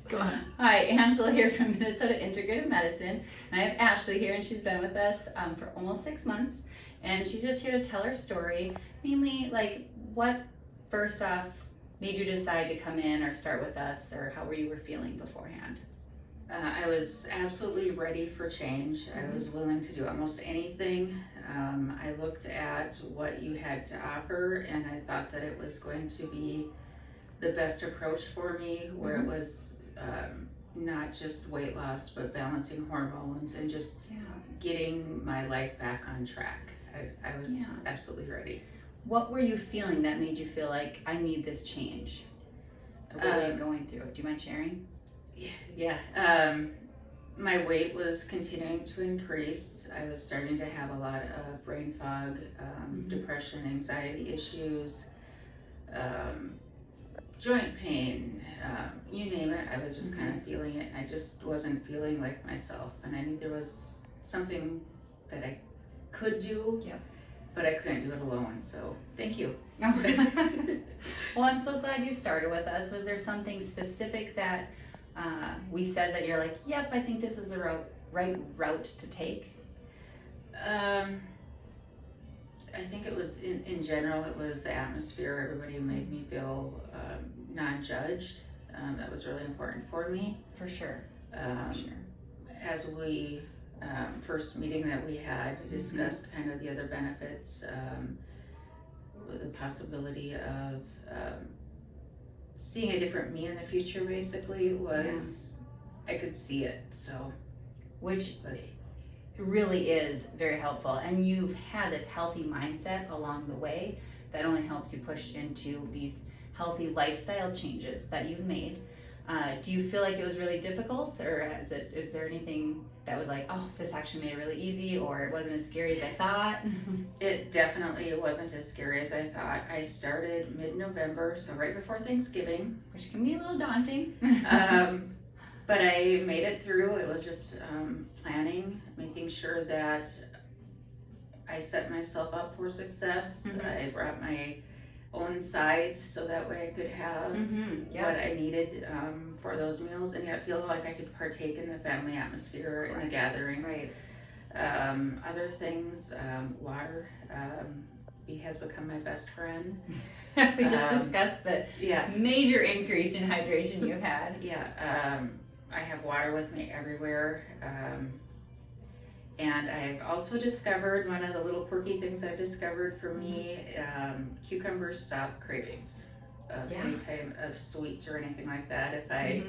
Go on. Hi, Angela here from Minnesota Integrative Medicine. And I have Ashley here, and she's been with us for almost 6 months. And she's just here to tell her story, mainly like what first off made you decide to come in or start with us, or how you were feeling beforehand. I was absolutely ready for change. I was willing to do almost anything. I looked at what you had to offer, and I thought that it was going to be the best approach for me, where it was not just weight loss, but balancing hormones and just getting my life back on track. I was absolutely ready. What were you feeling that made you feel like, I need this change? What were you going through? Do you mind sharing? Yeah. My weight was continuing to increase. I was starting to have a lot of brain fog, depression, anxiety issues, joint pain, you name it. I was just kind of feeling it. I just wasn't feeling like myself, and I knew there was something that I could do, but I couldn't do it alone. So thank you. Well, I'm so glad you started with us. Was there something specific that we said that you're like, yep, I think this is the right route to take? I think it was, in general, it was the atmosphere. Everybody made me feel non-judged. That was really important for me. For sure. As we, first meeting that we had, we discussed kind of the other benefits, the possibility of seeing a different me in the future, basically, was, I could see it, so. Which really is very helpful, and you've had this healthy mindset along the way that only helps you push into these healthy lifestyle changes that you've made. Do you feel like it was really difficult, or is there anything that was like, oh, this actually made it really easy, or it wasn't as scary as I thought? It definitely wasn't as scary as I thought. I started mid-November, so right before Thanksgiving. Which can be a little daunting. But I made it through. It was just planning, making sure that I set myself up for success. I brought my own sides so that way I could have what I needed for those meals, and yet feel like I could partake in the family atmosphere and the gatherings. Other things, water has become my best friend. We just discussed the major increase in hydration you've had. I have water with me everywhere. And I've also discovered, one of the little quirky things I've discovered for me, cucumbers stop cravings of any type of sweet or anything like that. If I,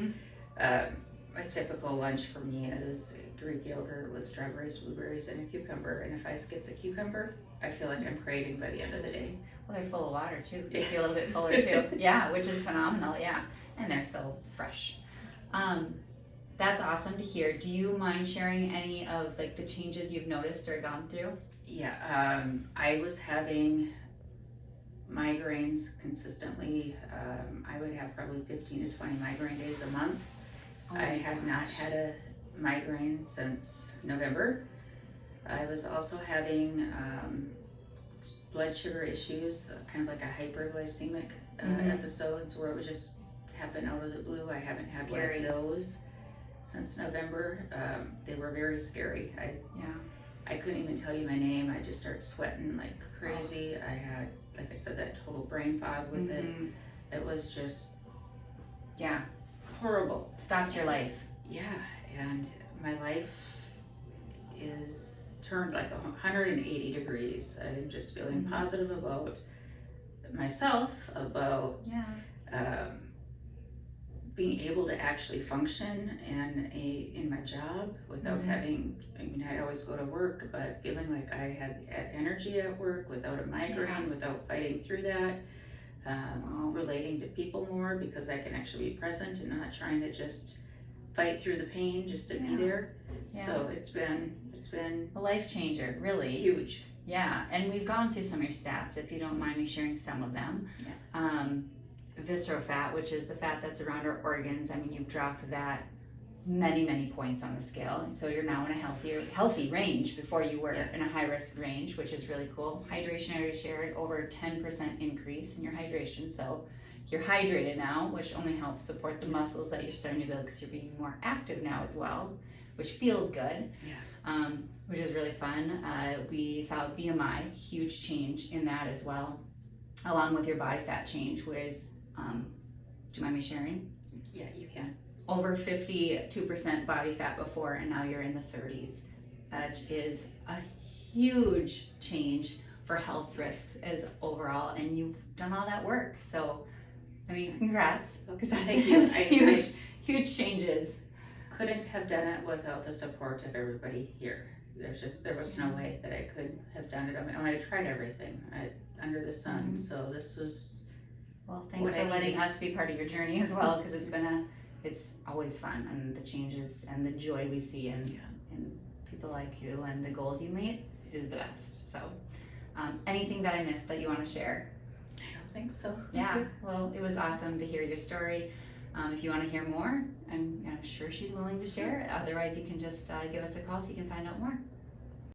a typical lunch for me is Greek yogurt with strawberries, blueberries, and a cucumber. And if I skip the cucumber, I feel like I'm craving by the end of the day. Well, they're full of water too. They feel a little bit fuller too. Which is phenomenal. And they're so fresh. That's awesome to hear. Do you mind sharing any of like the changes you've noticed or gone through? I was having migraines consistently. I would have probably 15 to 20 migraine days a month. I had not had a migraine since November. I was also having blood sugar issues, kind of like a hyperglycemic episodes where it would just happen out of the blue. I haven't had one of those since November. They were very scary. I couldn't even tell you my name. I just started sweating like crazy. I had, like I said, that total brain fog with it. It was just horrible. Stops your life. And my life is turned like 180 degrees. I'm just feeling positive about myself, about being able to actually function in my job without having, I'd always go to work, but feeling like I had energy at work without a migraine, without fighting through that, relating to people more because I can actually be present and not trying to just fight through the pain just to be there. So it's been a life changer, really. Huge. And we've gone through some of your stats, if you don't mind me sharing some of them. Visceral fat, which is the fat that's around our organs. You've dropped that many points on the scale. So you're now in a healthy range. Before you were in a high risk range, which is really cool. Hydration, I already shared, over 10% increase in your hydration. So you're hydrated now, which only helps support the muscles that you're starting to build because you're being more active now as well, which feels good. Yeah. Which is really fun. We saw BMI, huge change in that as well, along with your body fat change, whereas, do you mind me sharing? Yeah, you can. Over 52% body fat before, and now you're in the 30s. That is a huge change for health risks as overall, and you've done all that work. So, I mean, congrats, because that's Thank you. huge changes. Couldn't have done it without the support of everybody here. There was no way that I could have done it. I mean, I tried everything under the sun. So this was. Well, thanks for letting us be part of your journey as well, because it's always fun, and the changes and the joy we see in people like you and the goals you meet is the best. So, anything that I missed that you want to share? I don't think so. Yeah, well, it was awesome to hear your story. If you want to hear more, I'm sure she's willing to share. Otherwise, you can just give us a call so you can find out more.